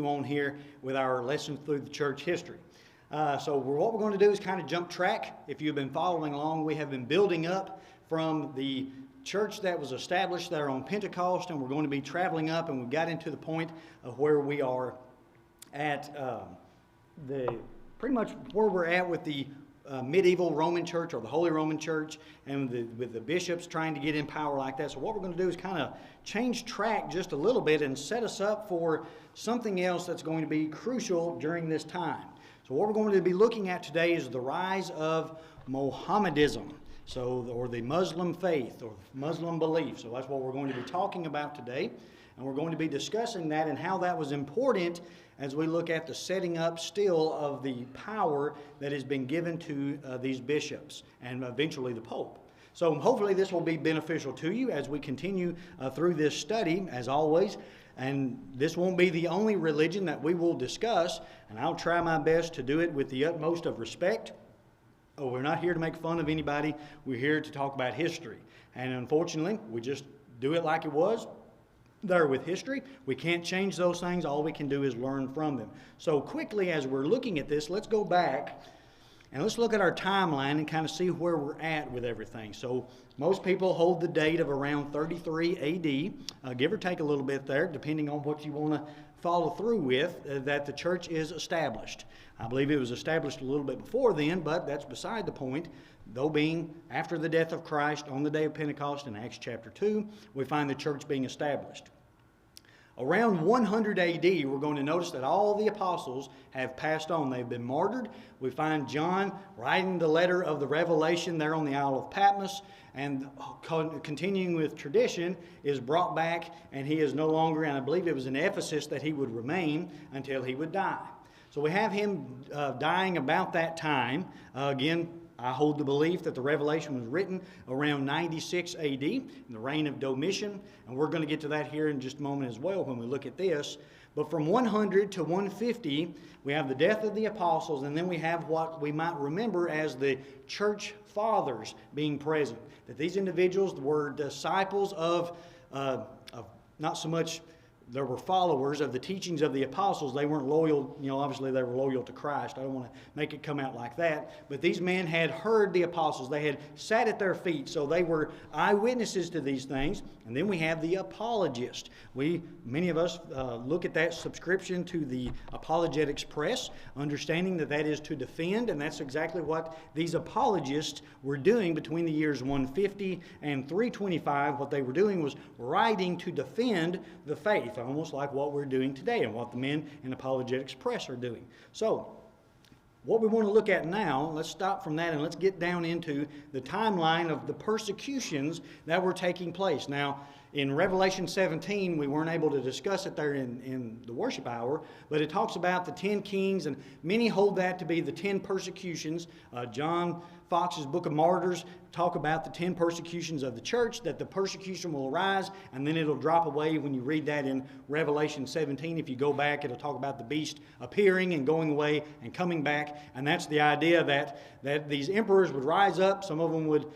On here with our lesson through the church history. What we're going to do is kind of jump track. If you've been following along, we have been building up from the church that was established there on Pentecost, and we're going to be traveling up, and we got into the point of where we are at pretty much where we're at with the medieval Roman Church or the Holy Roman Church, and with the bishops trying to get in power like that. So what we're going to do is kind of change track just a little bit and set us up for something else that's going to be crucial during this time. So what we're going to be looking at today is the rise of Mohammedanism, or the Muslim faith or Muslim belief. So that's what we're going to be talking about today, and we're going to be discussing that and how that was important as we look at the setting up still of the power that has been given to these bishops and eventually the Pope. So hopefully this will be beneficial to you as we continue through this study, as always. And this won't be the only religion that we will discuss, and I'll try my best to do it with the utmost of respect. We're not here to make fun of anybody. We're here to talk about history. And unfortunately, we just do it like it was there with history. We can't change those things. All we can do is learn from them. So quickly, as we're looking at this, let's go back and let's look at our timeline and kind of see where we're at with everything. So most people hold the date of around 33 AD, give or take a little bit there, depending on what you want to follow through with, that the church is established. I believe it was established a little bit before then, but that's beside the point. Though being after the death of Christ on the day of Pentecost in Acts chapter 2, we find the church being established. Around 100 AD, we're going to notice that all the apostles have passed on. They've been martyred. We find John writing the letter of the Revelation there on the Isle of Patmos, and continuing with tradition is brought back, and he is no longer, and I believe it was in Ephesus that he would remain until he would die. So we have him dying about that time. Again, I hold the belief that the Revelation was written around 96 AD, in the reign of Domitian, and we're going to get to that here in just a moment as well when we look at this. But from 100 to 150, we have the death of the apostles, and then we have what we might remember as the church fathers being present. That these individuals were disciples of not so much there were followers of the teachings of the apostles. They weren't loyal, obviously they were loyal to Christ. I don't want to make it come out like that. But these men had heard the apostles. They had sat at their feet, so they were eyewitnesses to these things. And then we have the apologist. Many of us look at that subscription to the Apologetics Press, understanding that that is to defend, and that's exactly what these apologists were doing between the years 150 and 325. What they were doing was writing to defend the faith, almost like what we're doing today and what the men in Apologetics Press are doing. So, what we want to look at now, let's stop from that and let's get down into the timeline of the persecutions that were taking place. Now, in Revelation 17, we weren't able to discuss it there in the worship hour, but it talks about the 10 kings, and many hold that to be the 10 persecutions. John Fox's Book of Martyrs talk about the 10 persecutions of the church, that the persecution will arise, and then it'll drop away when you read that in Revelation 17. If you go back, it'll talk about the beast appearing and going away and coming back, and that's the idea that these emperors would rise up. Some of them would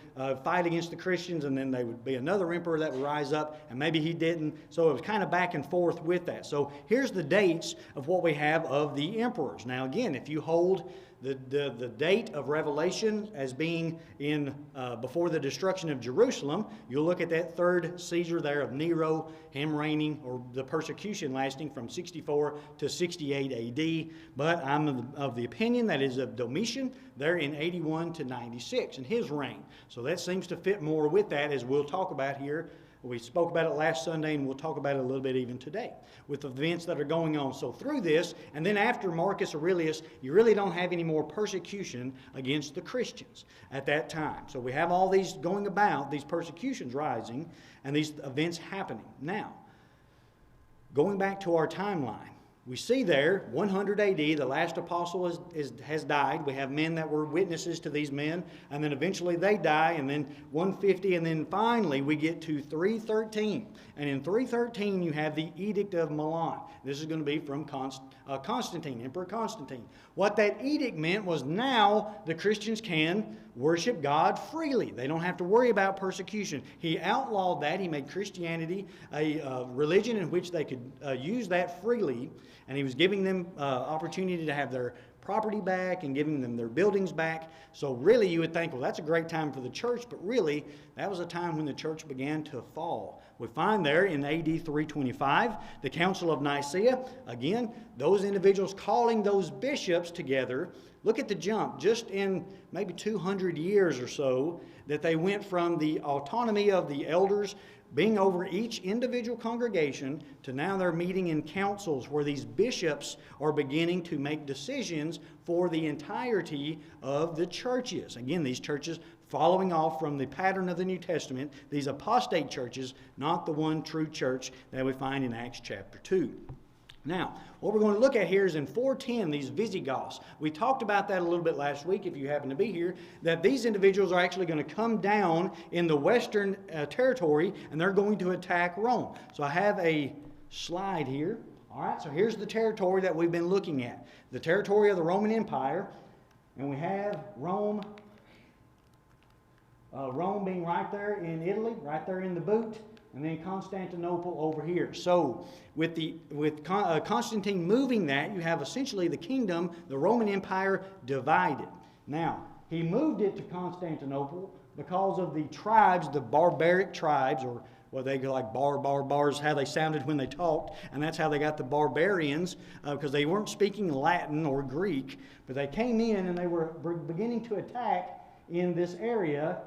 fight against the Christians, and then there would be another emperor that would rise up, and maybe he didn't. So it was kind of back and forth with that. So here's the dates of what we have of the emperors. Now again, if you hold the date of Revelation as being in before the destruction of Jerusalem, you'll look at that third Caesar there of Nero, him reigning, or the persecution lasting from 64 to 68 AD. But I'm of the opinion that is of Domitian, there in 81 to 96 in his reign. So that seems to fit more with that, as we'll talk about here. We spoke about it last Sunday, and we'll talk about it a little bit even today with the events that are going on. So through this, and then after Marcus Aurelius, you really don't have any more persecution against the Christians at that time. So we have all these going about, these persecutions rising, and these events happening. Now, going back to our timeline, we see there, 100 AD, the last apostle has died. We have men that were witnesses to these men, and then eventually they die, and then 150, and then finally we get to 313. And in 313 you have the Edict of Milan. This is going to be from Constantine, Emperor Constantine. What that edict meant was now the Christians can worship God freely. They don't have to worry about persecution. He outlawed that. He made Christianity a religion in which they could use that freely, and he was giving them opportunity to have their property back and giving them their buildings back. So really you would think, well, that's a great time for the church, but really that was a time when the church began to fall. We find there in AD 325, the Council of Nicaea, again, those individuals calling those bishops together. Look at the jump, just in maybe 200 years or so, that they went from the autonomy of the elders being over each individual congregation to now they're meeting in councils where these bishops are beginning to make decisions for the entirety of the churches. Again, these churches following off from the pattern of the New Testament, these apostate churches, not the one true church that we find in Acts chapter 2. Now, what we're going to look at here is in 410, these Visigoths. We talked about that a little bit last week, if you happen to be here, that these individuals are actually going to come down in the western territory, and they're going to attack Rome. So I have a slide here. All right, so here's the territory that we've been looking at. The territory of the Roman Empire, and we have Rome being right there in Italy, right there in the boot, and then Constantinople over here. So with Constantine moving that, you have essentially the kingdom, the Roman Empire, divided. Now, he moved it to Constantinople because of the tribes, the barbaric tribes, or what they go like bars, how they sounded when they talked, and that's how they got the barbarians, because they weren't speaking Latin or Greek, but they came in and they were beginning to attack in this area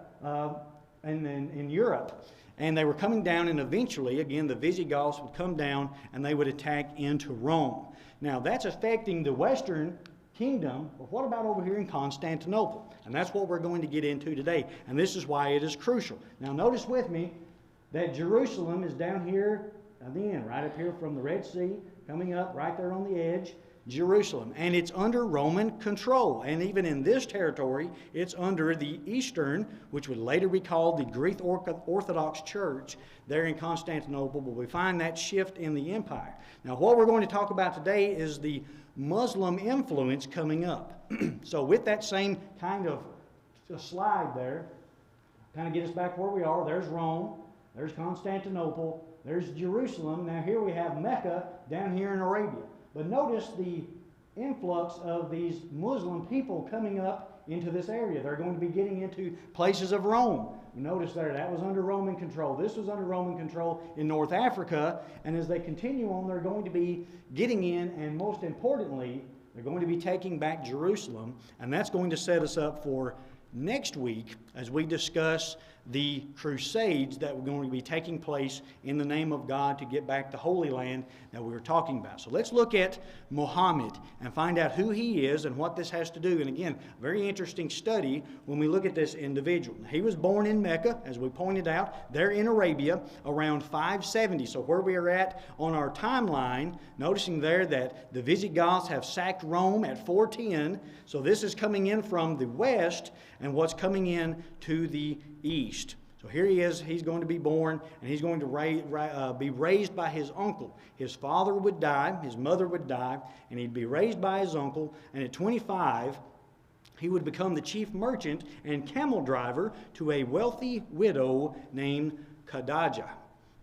in Europe. And they were coming down, and eventually, again, the Visigoths would come down and they would attack into Rome. Now, that's affecting the western kingdom, but what about over here in Constantinople? And that's what we're going to get into today, and this is why it is crucial. Now, notice with me that Jerusalem is down here at the end, right up here from the Red Sea, coming up right there on the edge. Jerusalem, and it's under Roman control, and even in this territory it's under the Eastern, which would later be called the Greek Orthodox Church there in Constantinople, but we find that shift in the empire. Now what we're going to talk about today is the Muslim influence coming up. So with that same kind of slide there, kind of get us back where we are, there's Rome, there's Constantinople, there's Jerusalem. Now here we have Mecca down here in Arabia. But notice the influx of these Muslim people coming up into this area. They're going to be getting into places of Rome. Notice there, that was under Roman control. This was under Roman control in North Africa. And as they continue on, they're going to be getting in, and most importantly, they're going to be taking back Jerusalem. And that's going to set us up for next week as we discuss the crusades that were going to be taking place in the name of God to get back the Holy Land that we were talking about. So let's look at Muhammad and find out who he is and what this has to do. And again, very interesting study when we look at this individual. He was born in Mecca, as we pointed out, there in Arabia around 570. So where we are at on our timeline, noticing there that the Visigoths have sacked Rome at 410. So this is coming in from the west, and what's coming in to the east. So here he is, he's going to be born, and he's going to be raised by his uncle. His father would die, his mother would die, and he'd be raised by his uncle, and at 25, he would become the chief merchant and camel driver to a wealthy widow named Khadijah.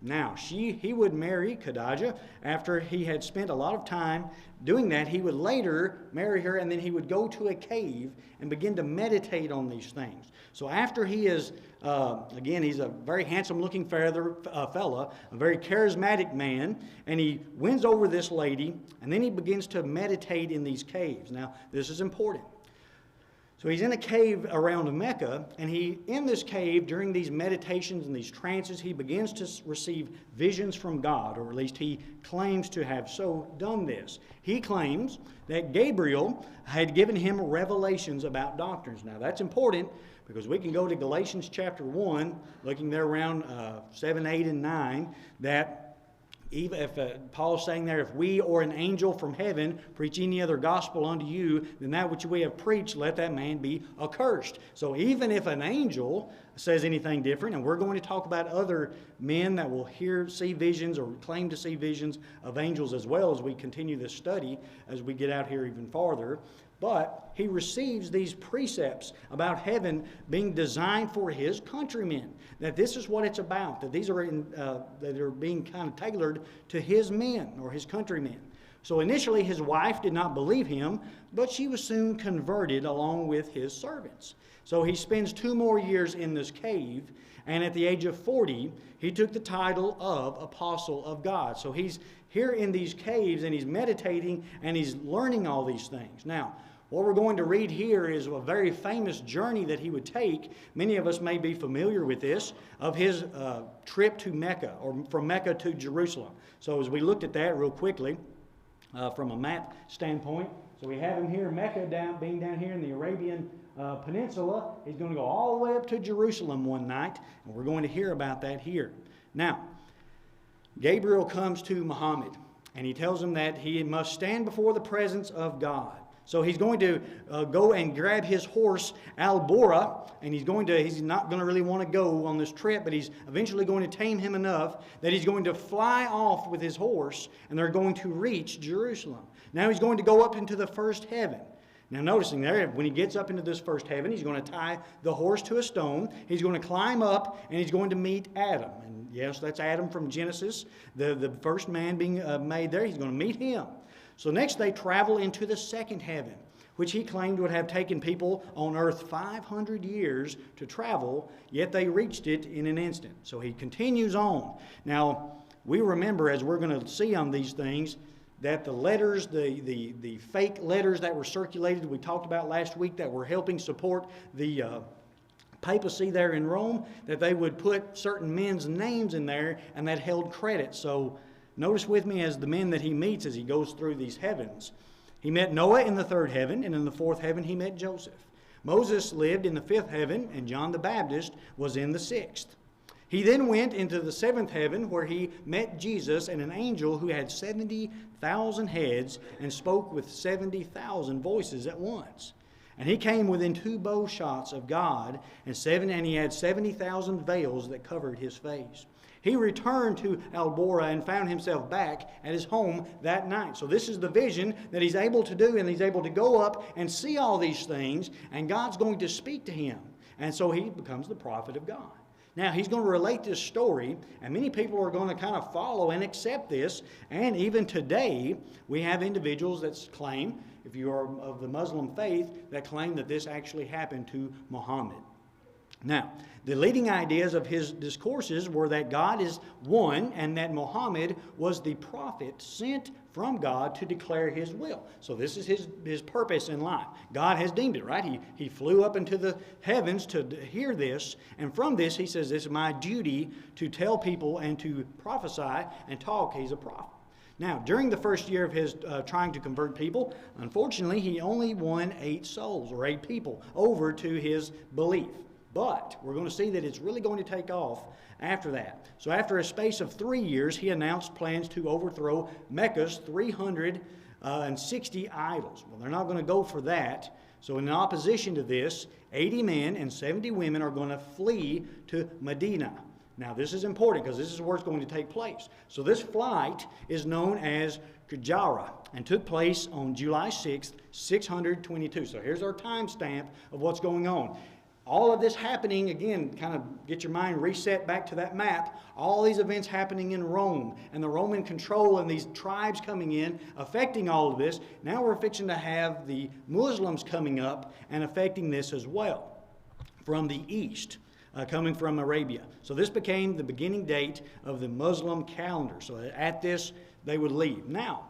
Now, he would marry Khadijah after he had spent a lot of time doing that. He would later marry her, and then he would go to a cave and begin to meditate on these things. So after he is, again, he's a very handsome-looking fella, a very charismatic man, and he wins over this lady, and then he begins to meditate in these caves. Now, this is important. So he's in a cave around Mecca, and in this cave, during these meditations and these trances, he begins to receive visions from God, or at least he claims to have so done this. He claims that Gabriel had given him revelations about doctrines. Now that's important because we can go to Galatians chapter 1, looking there around 7, 8, and 9, that even if Paul's saying there, if we or an angel from heaven preach any other gospel unto you than that which we have preached, let that man be accursed. So even if an angel says anything different, and we're going to talk about other men that will see visions or claim to see visions of angels as well as we continue this study, as we get out here even farther. But he receives these precepts about heaven being designed for his countrymen, that this is what it's about, that these are that are being kind of tailored to his men or his countrymen. So initially his wife did not believe him, but she was soon converted along with his servants. So he spends 2 more years in this cave, and at the age of 40, he took the title of Apostle of God. So he's here in these caves, and he's meditating, and he's learning all these things. Now, what we're going to read here is a very famous journey that he would take. Many of us may be familiar with this, of his trip to Mecca, or from Mecca to Jerusalem. So as we looked at that real quickly, from a map standpoint, so we have him here, Mecca being down here in the Arabian Peninsula. He's going to go all the way up to Jerusalem one night, and we're going to hear about that here. Now, Gabriel comes to Muhammad, and he tells him that he must stand before the presence of God. So he's going to go and grab his horse, Al-Bora, and he's not going to really want to go on this trip, but he's eventually going to tame him enough that he's going to fly off with his horse, and they're going to reach Jerusalem. Now he's going to go up into the first heaven. Now noticing there, when he gets up into this first heaven, he's going to tie the horse to a stone. He's going to climb up, and he's going to meet Adam. And yes, that's Adam from Genesis, the first man being made there. He's going to meet him. So next they travel into the second heaven, which he claimed would have taken people on earth 500 years to travel, yet they reached it in an instant. So he continues on. Now, we remember, as we're going to see on these things, that the letters, the fake letters that were circulated, we talked about last week, that were helping support the papacy there in Rome, that they would put certain men's names in there, and that held credit. So notice with me as the men that he meets as he goes through these heavens. He met Noah in the third heaven, and in the fourth heaven he met Joseph. Moses lived in the fifth heaven, and John the Baptist was in the sixth. He then went into the seventh heaven, where he met Jesus and an angel who had 70,000 heads and spoke with 70,000 voices at once. And he came within 2 bow shots of God, and he had 70,000 veils that covered his face. He returned to Al-Bora and found himself back at his home that night. So this is the vision that he's able to do, and he's able to go up and see all these things, and God's going to speak to him. And so he becomes the prophet of God. Now, he's going to relate this story, and many people are going to kind of follow and accept this. And even today, we have individuals that claim, if you are of the Muslim faith, that claim that this actually happened to Muhammad. Now, the leading ideas of his discourses were that God is one and that Muhammad was the prophet sent from God to declare his will. So this is his purpose in life. God has deemed it, right? He flew up into the heavens to hear this, and from this he says, this is my duty to tell people and to prophesy and talk. He's a prophet. Now, during the first year of his trying to convert people, unfortunately, he only won 8 souls, or 8 people, over to his belief. But we're going to see that it's really going to take off after that. So after a space of 3 years, he announced plans to overthrow Mecca's 360 idols. Well, they're not going to go for that. So in opposition to this, 80 men and 70 women are going to flee to Medina. Now, this is important because this is where it's going to take place. So this flight is known as Qajara and took place on July 6th, 622. So here's our timestamp of what's going on. All of this happening, again, kind of get your mind reset back to that map. All these events happening in Rome and the Roman control and these tribes coming in, affecting all of this. Now we're fixing to have the Muslims coming up and affecting this as well from the east, coming from Arabia. So this became the beginning date of the Muslim calendar. So at this, they would leave. Now,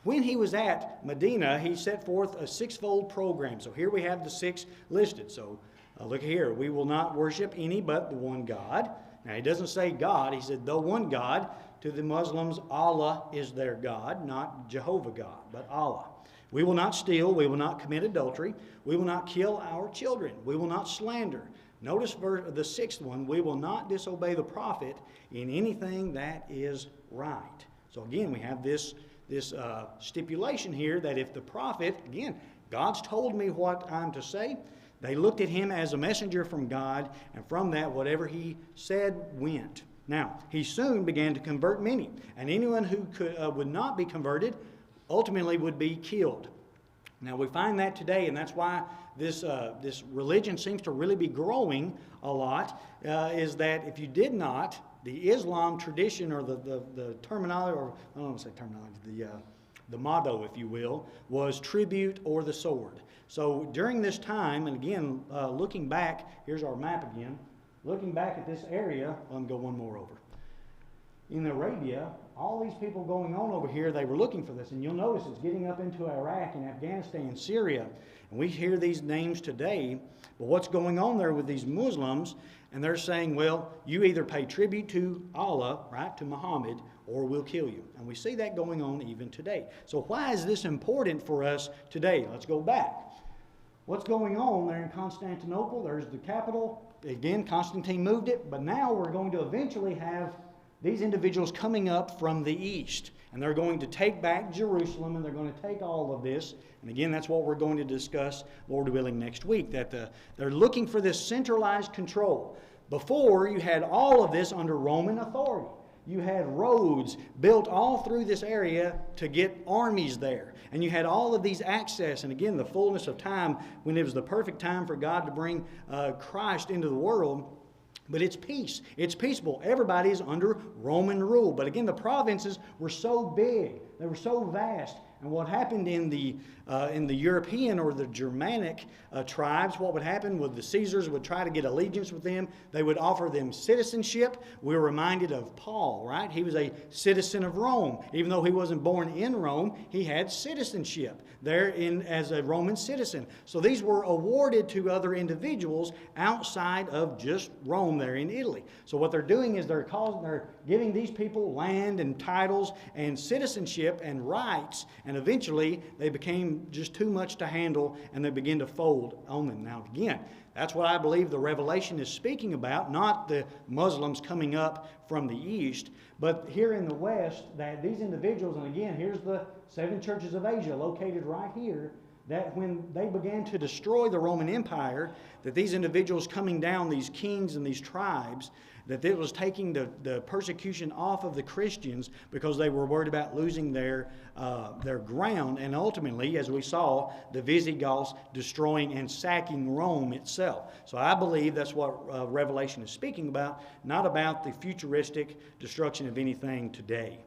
when he was at Medina, he set forth a 6-fold program. So here we have the 6 listed. So look here, we will not worship any but the one God. Now, he doesn't say God. He said the one God. To the Muslims, Allah is their God, not Jehovah God, but Allah. We will not steal. We will not commit adultery. We will not kill our children. We will not slander. Notice the 6th one, we will not disobey the prophet in anything that is right. So again, we have this stipulation here that if the prophet, again, God's told me what I'm to say, they looked at him as a messenger from God, and from that, whatever he said went. Now, he soon began to convert many, and anyone who would not be converted ultimately would be killed. Now, we find that today, and that's why this religion seems to really be growing a lot, is that if you did not, the Islam tradition, or the terminology, or I don't want to say terminology, the motto, if you will, was tribute or the sword. So during this time, and again, looking back, here's our map again, looking back at this area, let me go one more over. In Arabia, all these people going on over here, they were looking for this. And you'll notice it's getting up into Iraq and Afghanistan and Syria. And we hear these names today. But what's going on there with these Muslims? And they're saying, well, you either pay tribute to Allah, right, to Muhammad, or we'll kill you. And we see that going on even today. So why is this important for us today? Let's go back. What's going on there in Constantinople? There's the capital. Again, Constantine moved it. But now we're going to eventually have these individuals coming up from the east. And they're going to take back Jerusalem, and they're going to take all of this. And again, that's what we're going to discuss, Lord willing, next week. That they're looking for this centralized control. Before, you had all of this under Roman authority. You had roads built all through this area to get armies there. And you had all of these access. And again, the fullness of time, when it was the perfect time for God to bring Christ into the world. But it's peace. It's peaceable. Everybody's under Roman rule. But again, the provinces were so big. They were so vast. And what happened in the European or the Germanic tribes, what would happen was the Caesars would try to get allegiance with them. They would offer them citizenship. We're reminded of Paul, right? He was a citizen of Rome. Even though he wasn't born in Rome, he had citizenship there as a Roman citizen. So these were awarded to other individuals outside of just Rome there in Italy. So what they're doing is they're giving these people land and titles and citizenship and rights. And eventually, they became just too much to handle, and they begin to fold on them. Now, again, that's what I believe the Revelation is speaking about, not the Muslims coming up from the east, but here in the west, that these individuals, and again, here's the 7 churches of Asia located right here, that when they began to destroy the Roman Empire, that these individuals coming down, these kings and these tribes, that it was taking the persecution off of the Christians because they were worried about losing their ground. And ultimately, as we saw, the Visigoths destroying and sacking Rome itself. So I believe that's what Revelation is speaking about, not about the futuristic destruction of anything today.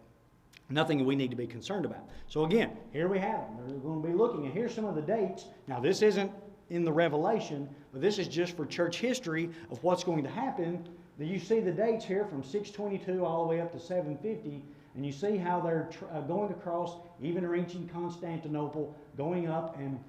Nothing we need to be concerned about. So again, here we have them. We're going to be looking, and here's some of the dates. Now, this isn't in the Revelation, but this is just for church history of what's going to happen. You see the dates here from 622 all the way up to 750, and you see how they're going across, even reaching Constantinople, going up and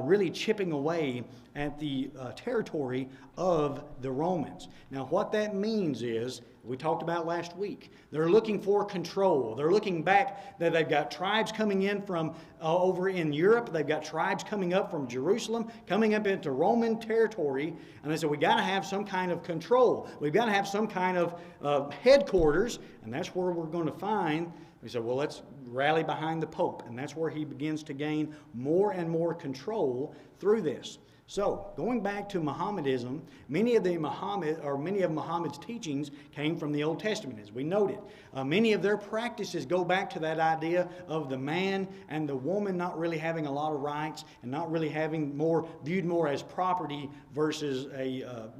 really chipping away at the territory of the Romans. Now, what that means is, we talked about last week, they're looking for control. They're looking back that they've got tribes coming in from over in Europe. They've got tribes coming up from Jerusalem, coming up into Roman territory. And they said, we got to have some kind of control. We've got to have some kind of headquarters. And that's where we're going to find. He said, well, let's rally behind the Pope. And that's where he begins to gain more and more control through this. So, going back to Mohammedanism, many of Muhammad's teachings came from the Old Testament, as we noted. Many of their practices go back to that idea of the man and the woman not really having a lot of rights and not really having viewed more as property versus a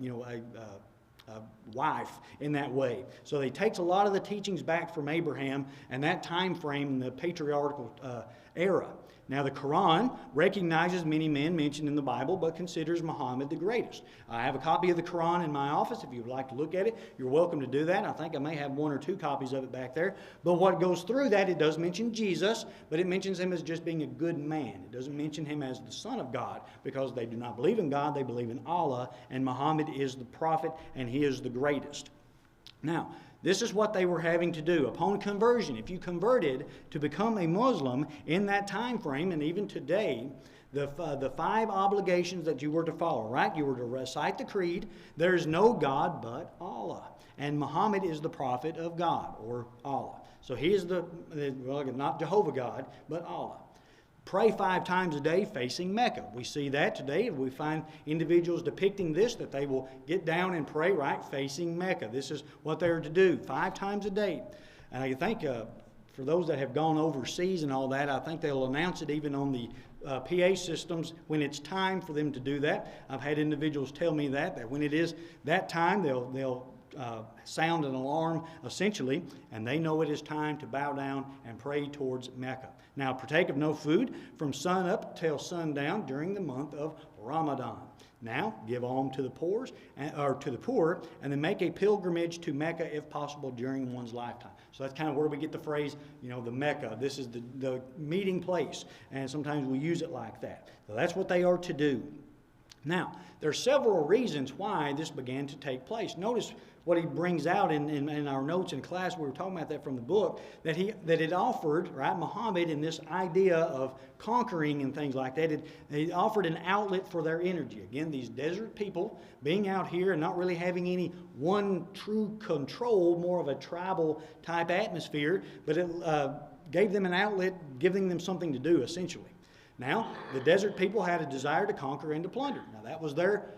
wife in that way. So he takes a lot of the teachings back from Abraham and that time frame in the patriarchal era. Now, the Quran recognizes many men mentioned in the Bible, but considers Muhammad the greatest. I have a copy of the Quran in my office. If you would like to look at it, you're welcome to do that. I think I may have 1 or 2 copies of it back there. But what goes through that, it does mention Jesus, but it mentions him as just being a good man. It doesn't mention him as the Son of God, because they do not believe in God, they believe in Allah, and Muhammad is the prophet, and he is the greatest. Now, this is what they were having to do. Upon conversion, if you converted to become a Muslim in that time frame, and even today, The 5 obligations that you were to follow, right? You were to recite the creed. There is no God but Allah. And Muhammad is the prophet of God, or Allah. So he is not Jehovah God, but Allah. Pray 5 times a day facing Mecca. We see that today. We find individuals depicting this, that they will get down and pray right facing Mecca. This is what they are to do 5 times a day. And I think for those that have gone overseas and all that, I think they'll announce it even on the PA systems when it's time for them to do that. I've had individuals tell me that when it is that time, they'll sound an alarm essentially, and they know it is time to bow down and pray towards Mecca. Now, partake of no food from sun up till sundown during the month of Ramadan. Now, give alms to the poor, and then make a pilgrimage to Mecca if possible during one's lifetime. So that's kind of where we get the phrase, the Mecca. This is the meeting place, and sometimes we use it like that. So that's what they are to do. Now, there are several reasons why this began to take place. Notice what he brings out in our notes in class. We were talking about that from the book, that it offered, right, Muhammad, in this idea of conquering and things like that, it offered an outlet for their energy. Again, these desert people being out here and not really having any one true control, more of a tribal type atmosphere, but it gave them an outlet, giving them something to do, essentially. Now, the desert people had a desire to conquer and to plunder. Now, that was their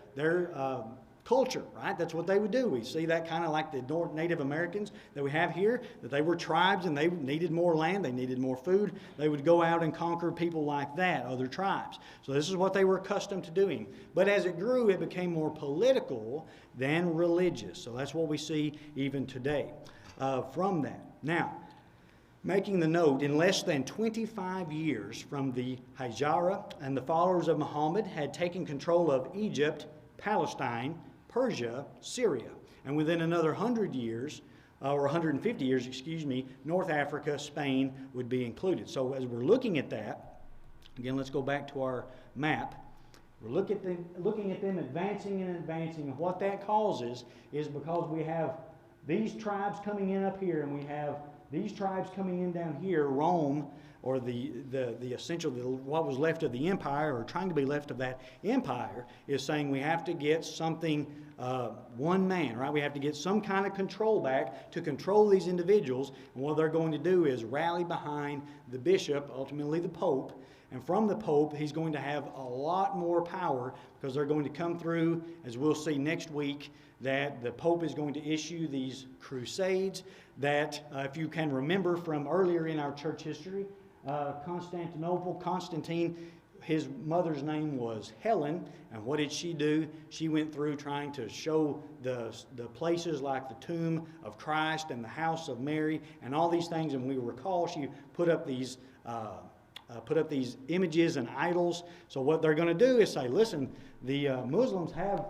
culture, right? That's what they would do. We see that kind of like the Native Americans that we have here, that they were tribes and they needed more land, they needed more food. They would go out and conquer people like that, other tribes. So this is what they were accustomed to doing. But as it grew, it became more political than religious. So that's what we see even today from that. Now, making the note, in less than 25 years from the Hijra, and the followers of Muhammad had taken control of Egypt, Palestine, Persia, Syria. And within another 100 years, or 150 years, North Africa, Spain would be included. So as we're looking at that, again, let's go back to our map. We're looking at them advancing and advancing. And what that causes is because we have these tribes coming in up here, and we have these tribes coming in down here, Rome, or the essential, what was left of the empire, or trying to be left of that empire, is saying we have to get something, one man, right? We have to get some kind of control back to control these individuals. And what they're going to do is rally behind the bishop, ultimately the Pope. And from the Pope, he's going to have a lot more power, because they're going to come through, as we'll see next week, that the Pope is going to issue these crusades that, if you can remember from earlier in our church history, Constantine, his mother's name was Helen, and what did she do? She went through trying to show the places like the tomb of Christ and the house of Mary and all these things, and we recall she put up these images and idols. So what they're going to do is say, listen, the Muslims have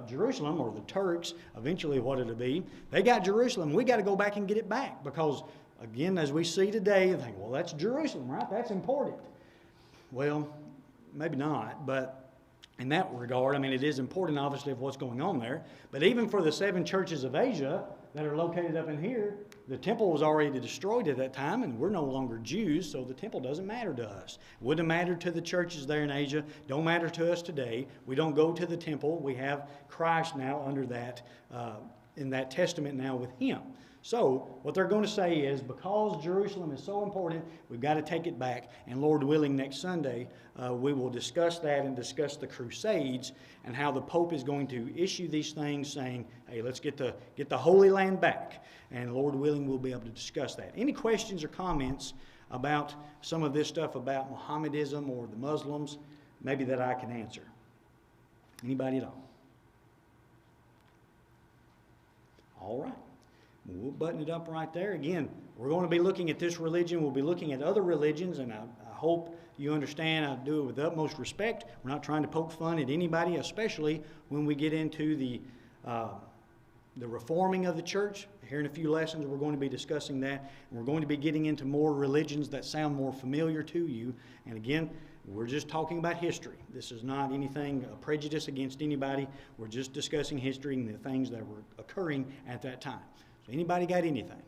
Jerusalem, or the Turks, eventually what it'll be. They got Jerusalem. We got to go back and get it back, because, again, as we see today, they think, well, that's Jerusalem, right? That's important. Well, maybe not, but in that regard, I mean, it is important, obviously, of what's going on there. But even for the 7 churches of Asia that are located up in here, the temple was already destroyed at that time, and we're no longer Jews, so the temple doesn't matter to us. It wouldn't matter to the churches there in Asia. Don't matter to us today. We don't go to the temple. We have Christ now under that, in that testament now with Him. So what they're going to say is, because Jerusalem is so important, we've got to take it back. And Lord willing, next Sunday, we will discuss that and discuss the Crusades and how the Pope is going to issue these things saying, hey, let's get the Holy Land back. And Lord willing, we'll be able to discuss that. Any questions or comments about some of this stuff about Mohammedanism or the Muslims, maybe that I can answer? Anybody at all? All right. We'll button it up right there. Again, we're going to be looking at this religion. We'll be looking at other religions, and I hope you understand I do it with the utmost respect. We're not trying to poke fun at anybody, especially when we get into the reforming of the church. Here in a few lessons, we're going to be discussing that. And we're going to be getting into more religions that sound more familiar to you. And again, we're just talking about history. This is not anything, a prejudice against anybody. We're just discussing history and the things that were occurring at that time. So anybody got anything?